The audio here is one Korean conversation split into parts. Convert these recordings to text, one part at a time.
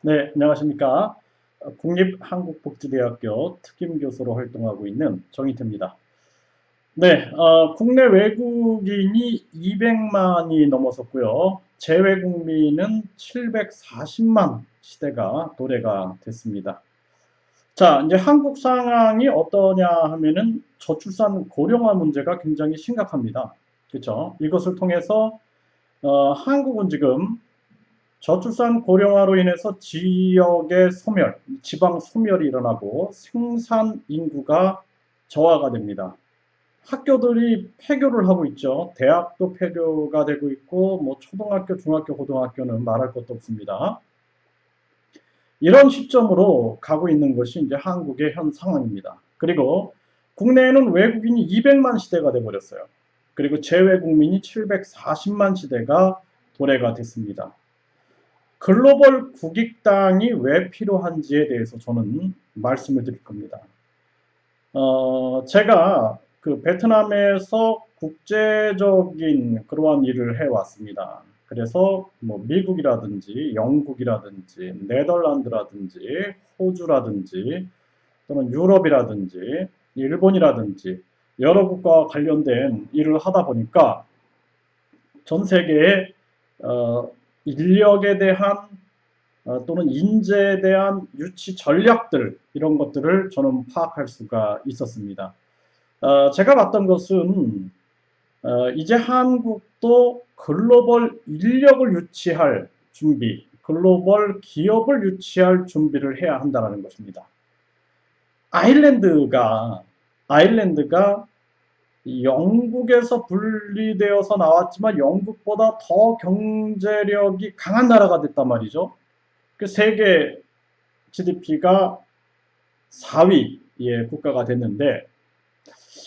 네, 안녕하십니까. 국립한국복지대학교 특임교수로 활동하고 있는 정희태입니다. 네, 국내 외국인이 200만이 넘어섰고요. 재외국민은 740만 시대가 도래가 됐습니다. 자, 이제 한국 상황이 어떠냐 하면은 저출산 고령화 문제가 굉장히 심각합니다. 그렇죠? 이것을 통해서 한국은 지금 저출산 고령화로 인해서 지역의 소멸, 지방 소멸이 일어나고 생산 인구가 저하가 됩니다. 학교들이 폐교를 하고 있죠. 대학도 폐교가 되고 있고, 뭐 초등학교, 중학교, 고등학교는 말할 것도 없습니다. 이런 시점으로 가고 있는 것이 이제 한국의 현 상황입니다. 그리고 국내에는 외국인이 200만 시대가 돼버렸어요. 그리고 재외국민이 740만 시대가 도래가 됐습니다. 글로벌 국익당이 왜 필요한지에 대해서 저는 말씀을 드릴 겁니다. 제가 그 베트남에서 국제적인 그러한 일을 해왔습니다. 그래서 뭐 미국이라든지 영국이라든지 네덜란드라든지 호주라든지 또는 유럽이라든지 일본이라든지 여러 국가와 관련된 일을 하다 보니까 전 세계의 인력에 대한 또는 인재에 대한 유치 전략들 이런 것들을 저는 파악할 수가 있었습니다. 제가 봤던 것은 이제 한국도 글로벌 인력을 유치할 준비, 글로벌 기업을 유치할 준비를 해야 한다는 것입니다. 아일랜드가 영국에서 분리되어서 나왔지만 영국보다 더 경제력이 강한 나라가 됐단 말이죠. 그 세계 GDP가 4위의 국가가 됐는데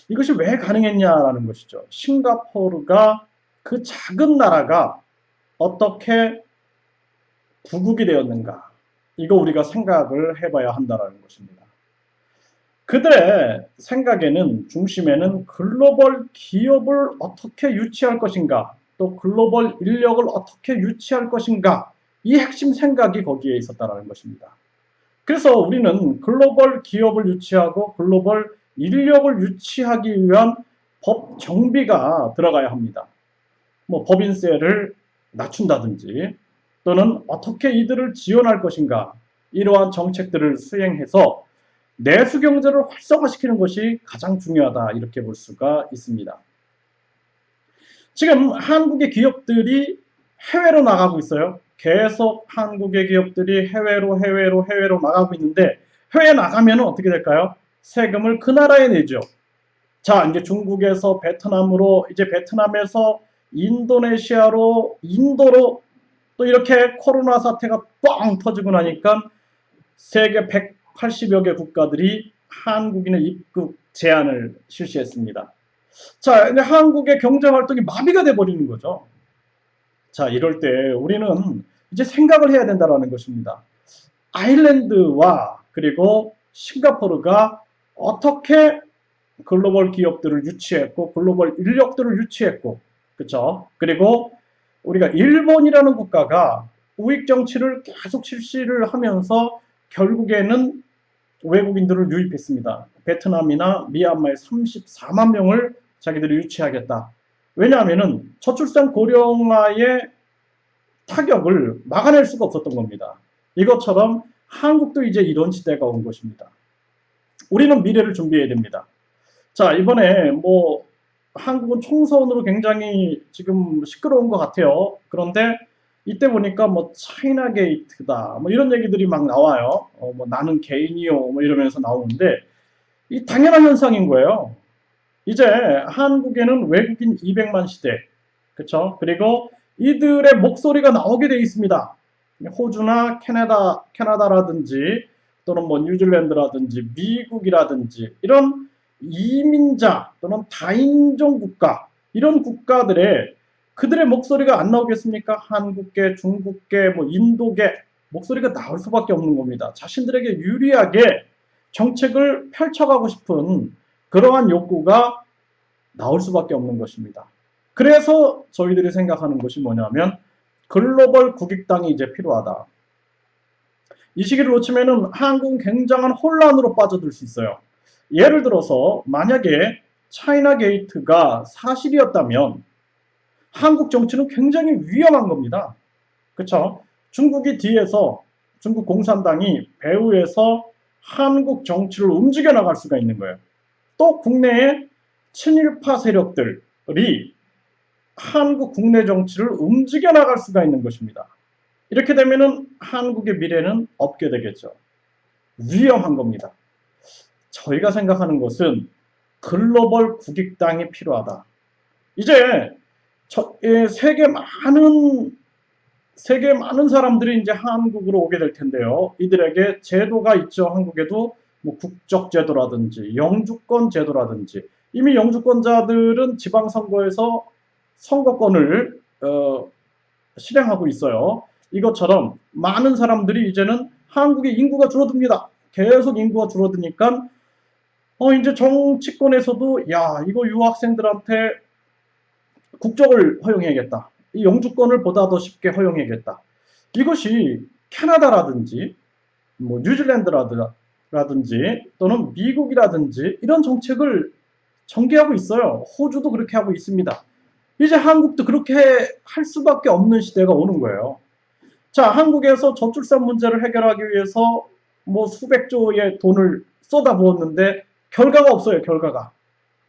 이것이 왜 가능했냐라는 것이죠. 싱가포르가 그 작은 나라가 어떻게 부국이 되었는가. 이거 우리가 생각을 해봐야 한다는 것입니다. 그들의 생각에는 중심에는 글로벌 기업을 어떻게 유치할 것인가, 또 글로벌 인력을 어떻게 유치할 것인가, 이 핵심 생각이 거기에 있었다는 것입니다. 그래서 우리는 글로벌 기업을 유치하고 글로벌 인력을 유치하기 위한 법 정비가 들어가야 합니다. 뭐 법인세를 낮춘다든지 또는 어떻게 이들을 지원할 것인가 이러한 정책들을 수행해서 내수 경제를 활성화시키는 것이 가장 중요하다 이렇게 볼 수가 있습니다. 지금 한국의 기업들이 해외로 나가고 있어요. 계속 한국의 기업들이 해외로 나가고 있는데 해외에 나가면 어떻게 될까요? 세금을 그 나라에 내죠. 자, 이제 중국에서 베트남으로, 이제 베트남에서 인도네시아로, 인도로 또 이렇게 코로나 사태가 뻥 터지고 나니까 세계 180여 개 국가들이 한국인의 입국 제한을 실시했습니다. 자, 근데 한국의 경제 활동이 마비가 돼버리는 거죠. 자, 이럴 때 우리는 이제 생각을 해야 된다는 것입니다. 아일랜드와 그리고 싱가포르가 어떻게 글로벌 기업들을 유치했고 글로벌 인력들을 유치했고 그렇죠. 그리고 우리가 일본이라는 국가가 우익 정치를 계속 실시를 하면서 결국에는 외국인들을 유입했습니다. 베트남이나 미얀마에 34만 명을 자기들이 유치하겠다. 왜냐하면은 저출산 고령화의 타격을 막아낼 수가 없었던 겁니다. 이것처럼 한국도 이제 이런 시대가 온 것입니다. 우리는 미래를 준비해야 됩니다. 자, 이번에 뭐 한국은 총선으로 굉장히 지금 시끄러운 것 같아요. 그런데 이때 보니까 뭐 차이나 게이트다 뭐 이런 얘기들이 막 나와요. 뭐 나는 개인이요 뭐 이러면서 나오는데 이 당연한 현상인 거예요. 이제 한국에는 외국인 200만 시대, 그렇죠? 그리고 이들의 목소리가 나오게 돼 있습니다. 호주나 캐나다라든지 또는 뭐 뉴질랜드라든지 미국이라든지 이런 이민자 또는 다인종 국가 이런 국가들의 그들의 목소리가 안 나오겠습니까? 한국계, 중국계, 뭐 인도계 목소리가 나올 수밖에 없는 겁니다. 자신들에게 유리하게 정책을 펼쳐가고 싶은 그러한 욕구가 나올 수밖에 없는 것입니다. 그래서 저희들이 생각하는 것이 뭐냐면 글로벌 국익당이 이제 필요하다. 이 시기를 놓치면은 한국은 굉장한 혼란으로 빠져들 수 있어요. 예를 들어서 만약에 차이나 게이트가 사실이었다면 한국 정치는 굉장히 위험한 겁니다. 그렇죠? 중국이 뒤에서 중국 공산당이 배후에서 한국 정치를 움직여 나갈 수가 있는 거예요. 또 국내에 친일파 세력들이 한국 국내 정치를 움직여 나갈 수가 있는 것입니다. 이렇게 되면은 한국의 미래는 없게 되겠죠. 위험한 겁니다. 저희가 생각하는 것은 글로벌 국익당이 필요하다. 이제 세계 많은 사람들이 이제 한국으로 오게 될 텐데요. 이들에게 제도가 있죠. 한국에도 뭐 국적 제도라든지 영주권 제도라든지 이미 영주권자들은 지방선거에서 선거권을 실행하고 있어요. 이것처럼 많은 사람들이 이제는 한국의 인구가 줄어듭니다. 계속 인구가 줄어드니까 이제 정치권에서도 야 이거 유학생들한테 국적을 허용해야겠다. 이 영주권을 보다 더 쉽게 허용해야겠다. 이것이 캐나다라든지 뭐 뉴질랜드라든지 또는 미국이라든지 이런 정책을 전개하고 있어요. 호주도 그렇게 하고 있습니다. 이제 한국도 그렇게 할 수밖에 없는 시대가 오는 거예요. 자, 한국에서 저출산 문제를 해결하기 위해서 뭐 수백조의 돈을 쏟아부었는데 결과가 없어요. 결과가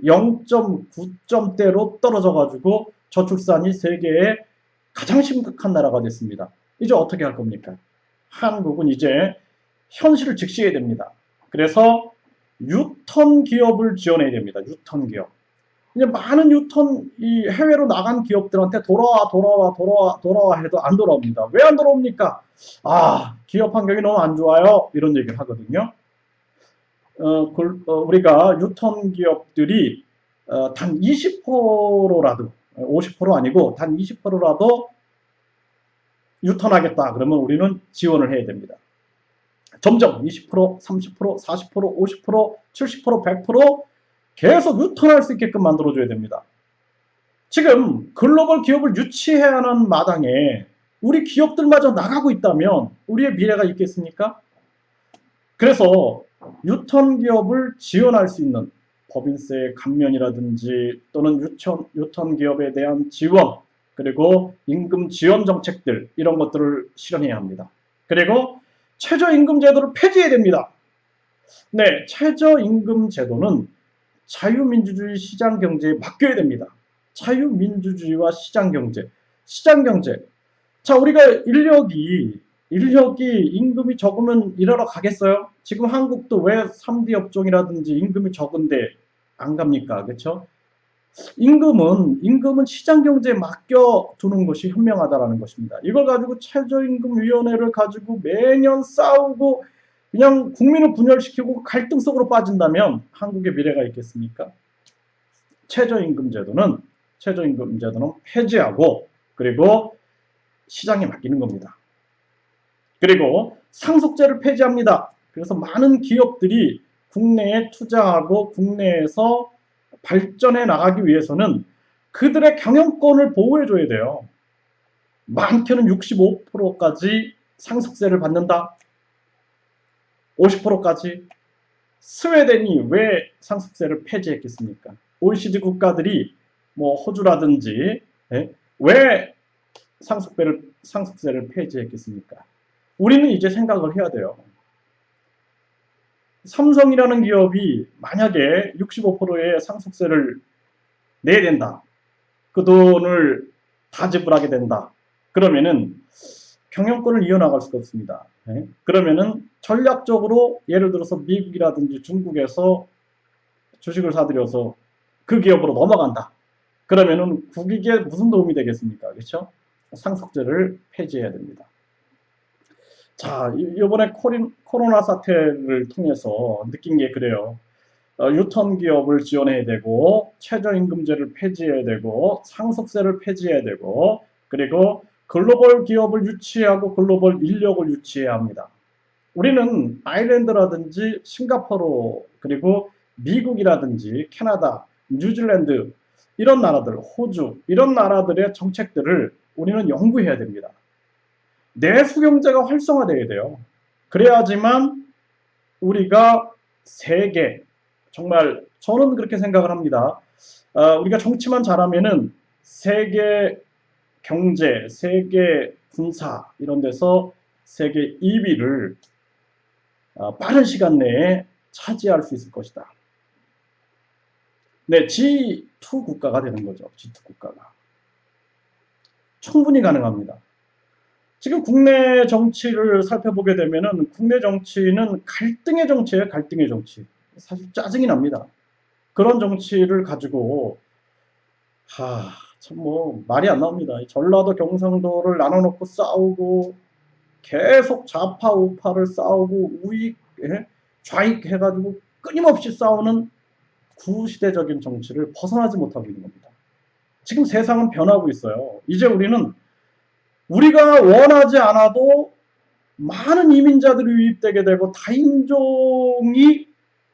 0.9점대로 떨어져가지고 저출산이 세계의 가장 심각한 나라가 됐습니다. 이제 어떻게 할 겁니까? 한국은 이제 현실을 직시해야 됩니다. 그래서 유턴 기업을 지원해야 됩니다. 유턴 기업. 이제 많은 이 해외로 나간 기업들한테 돌아와 해도 안 돌아옵니다. 왜 안 돌아옵니까? 기업 환경이 너무 안 좋아요. 이런 얘기를 하거든요. 우리가 유턴 기업들이 단 20%라도 50% 아니고 단 20%라도 유턴하겠다 그러면 우리는 지원을 해야 됩니다. 점점 20%, 30%, 40%, 50%, 70%, 100% 계속 유턴할 수 있게끔 만들어줘야 됩니다. 지금 글로벌 기업을 유치해야 하는 마당에 우리 기업들마저 나가고 있다면 우리의 미래가 있겠습니까? 그래서 유턴 기업을 지원할 수 있는 법인세 감면이라든지 또는 유턴 기업에 대한 지원 그리고 임금 지원 정책들 이런 것들을 실현해야 합니다. 그리고 최저임금 제도를 폐지해야 됩니다. 네, 최저임금 제도는 자유민주주의 시장경제에 맡겨야 됩니다. 자유민주주의와 시장경제. 시장경제. 자, 우리가 인력이 임금이 적으면 일하러 가겠어요? 지금 한국도 왜 3D 업종이라든지 임금이 적은데 안 갑니까? 그렇죠? 임금은 시장 경제에 맡겨 두는 것이 현명하다라는 것입니다. 이걸 가지고 최저임금위원회를 가지고 매년 싸우고 그냥 국민을 분열시키고 갈등 속으로 빠진다면 한국의 미래가 있겠습니까? 최저임금 제도는 폐지하고 그리고 시장에 맡기는 겁니다. 그리고 상속제를 폐지합니다. 그래서 많은 기업들이 국내에 투자하고 국내에서 발전해 나가기 위해서는 그들의 경영권을 보호해줘야 돼요. 많게는 65%까지 상속세를 받는다. 50%까지. 스웨덴이 왜 상속세를 폐지했겠습니까? OECD 국가들이 뭐 호주라든지 왜 상속세를 폐지했겠습니까? 우리는 이제 생각을 해야 돼요. 삼성이라는 기업이 만약에 65%의 상속세를 내야 된다. 그 돈을 다 지불하게 된다. 그러면은 경영권을 이어나갈 수가 없습니다. 그러면은 전략적으로 예를 들어서 미국이라든지 중국에서 주식을 사들여서 그 기업으로 넘어간다. 그러면은 국익에 무슨 도움이 되겠습니까? 그렇죠? 상속세를 폐지해야 됩니다. 자, 이번에 코로나 사태를 통해서 느낀 게 그래요. 유턴 기업을 지원해야 되고 최저임금제를 폐지해야 되고 상속세를 폐지해야 되고 그리고 글로벌 기업을 유치하고 글로벌 인력을 유치해야 합니다. 우리는 아일랜드라든지 싱가포르 그리고 미국이라든지 캐나다, 뉴질랜드 이런 나라들, 호주 이런 나라들의 정책들을 우리는 연구해야 됩니다. 내수 경제가 활성화돼야 돼요. 그래야지만 우리가 세계, 정말 저는 그렇게 생각을 합니다. 우리가 정치만 잘하면은 세계 경제, 세계 군사 이런 데서 세계 2위를 빠른 시간 내에 차지할 수 있을 것이다. 네, G2 국가가 되는 거죠. G2 국가가. 충분히 가능합니다. 지금 국내 정치를 살펴보게 되면은 국내 정치는 갈등의 정치예요. 갈등의 정치. 사실 짜증이 납니다. 그런 정치를 가지고 참 뭐 말이 안 나옵니다. 전라도 경상도를 나눠놓고 싸우고 계속 좌파 우파를 싸우고 우익 좌익 해가지고 끊임없이 싸우는 구시대적인 정치를 벗어나지 못하고 있는 겁니다. 지금 세상은 변하고 있어요. 이제 우리는 우리가 원하지 않아도 많은 이민자들이 유입되게 되고 다인종이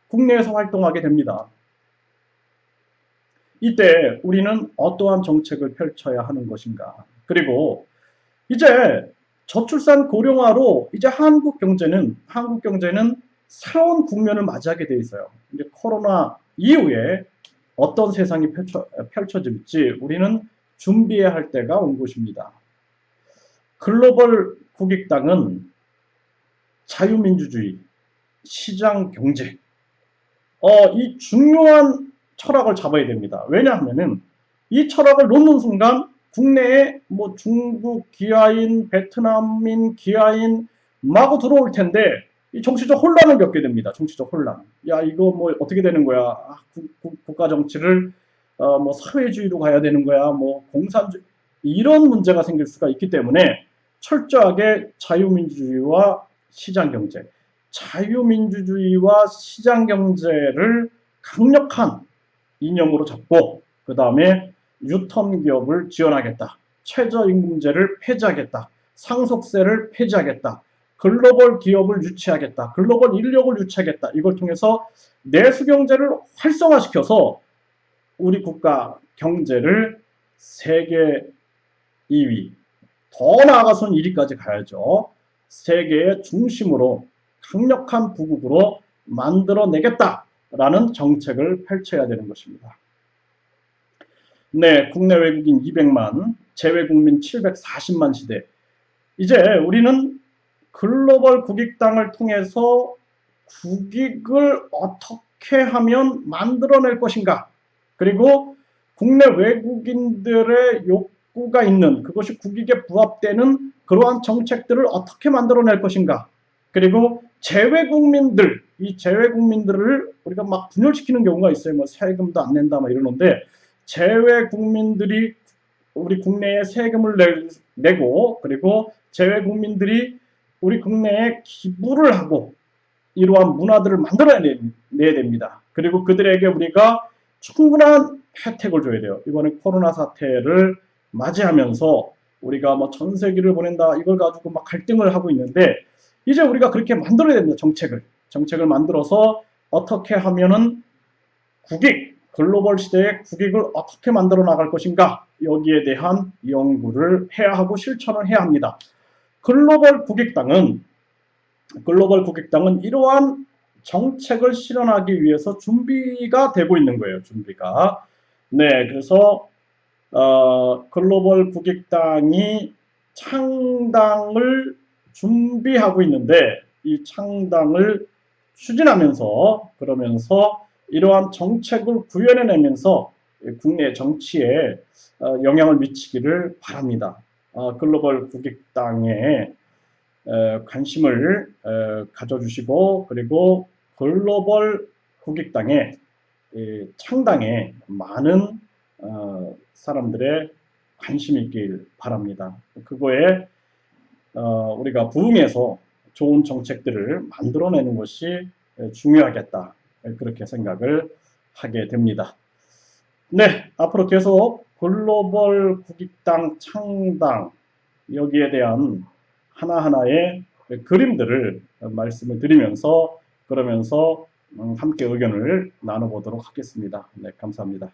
국내에서 활동하게 됩니다. 이때 우리는 어떠한 정책을 펼쳐야 하는 것인가. 그리고 이제 저출산 고령화로 이제 한국 경제는 새로운 국면을 맞이하게 돼 있어요. 이제 코로나 이후에 어떤 세상이 펼쳐질지 우리는 준비해야 할 때가 온 것입니다. 글로벌 국익당은 자유민주주의, 시장경제, 이 중요한 철학을 잡아야 됩니다. 왜냐하면은 이 철학을 놓는 순간 국내에 뭐 중국 기아인, 베트남인, 기아인 마구 들어올 텐데 이 정치적 혼란을 겪게 됩니다. 정치적 혼란. 야 이거 뭐 어떻게 되는 거야? 국가 정치를 뭐 사회주의로 가야 되는 거야? 뭐 공산주의 이런 문제가 생길 수가 있기 때문에 철저하게 자유민주주의와 시장경제, 자유민주주의와 시장경제를 강력한 이념으로 잡고 그 다음에 유턴기업을 지원하겠다. 최저임금제를 폐지하겠다. 상속세를 폐지하겠다. 글로벌 기업을 유치하겠다. 글로벌 인력을 유치하겠다. 이걸 통해서 내수경제를 활성화시켜서 우리 국가 경제를 세계 2위, 더 나아가서는 1위까지 가야죠. 세계의 중심으로 강력한 부국으로 만들어내겠다라는 정책을 펼쳐야 되는 것입니다. 네, 국내 외국인 200만, 재외 국민 740만 시대. 이제 우리는 글로벌 국익당을 통해서 국익을 어떻게 하면 만들어낼 것인가? 그리고 국내 외국인들의 욕구가 있는 그것이 국익에 부합되는 그러한 정책들을 어떻게 만들어낼 것인가? 그리고 재외국민들, 이 재외국민들을 우리가 막 분열시키는 경우가 있어요. 뭐 세금도 안 낸다 막 이러는데 재외국민들이 우리 국내에 세금을 내고 그리고 재외국민들이 우리 국내에 기부를 하고 이러한 문화들을 만들어내야 됩니다. 그리고 그들에게 우리가 충분한 혜택을 줘야 돼요. 이번에 코로나 사태를 맞이하면서 우리가 뭐 전세기를 보낸다 이걸 가지고 막 갈등을 하고 있는데 이제 우리가 그렇게 만들어야 됩니다. 정책을 만들어서 어떻게 하면은 국익, 글로벌 시대의 국익을 어떻게 만들어 나갈 것인가 여기에 대한 연구를 해야 하고 실천을 해야 합니다. 글로벌 국익당은 이러한 정책을 실현하기 위해서 준비가 되고 있는 거예요. 준비가. 네, 그래서 글로벌 국익당이 창당을 준비하고 있는데 이 창당을 추진하면서 그러면서 이러한 정책을 구현해내면서 국내 정치에 영향을 미치기를 바랍니다. 글로벌 국익당에 관심을 가져주시고 그리고 글로벌 국익당의 창당에 많은 사람들의 관심이 있길 바랍니다. 그거에 우리가 부응해서 좋은 정책들을 만들어내는 것이 중요하겠다. 그렇게 생각을 하게 됩니다. 네, 앞으로 계속 글로벌 국익당 창당 여기에 대한 하나하나의 그림들을 말씀을 드리면서 그러면서 함께 의견을 나눠보도록 하겠습니다. 네, 감사합니다.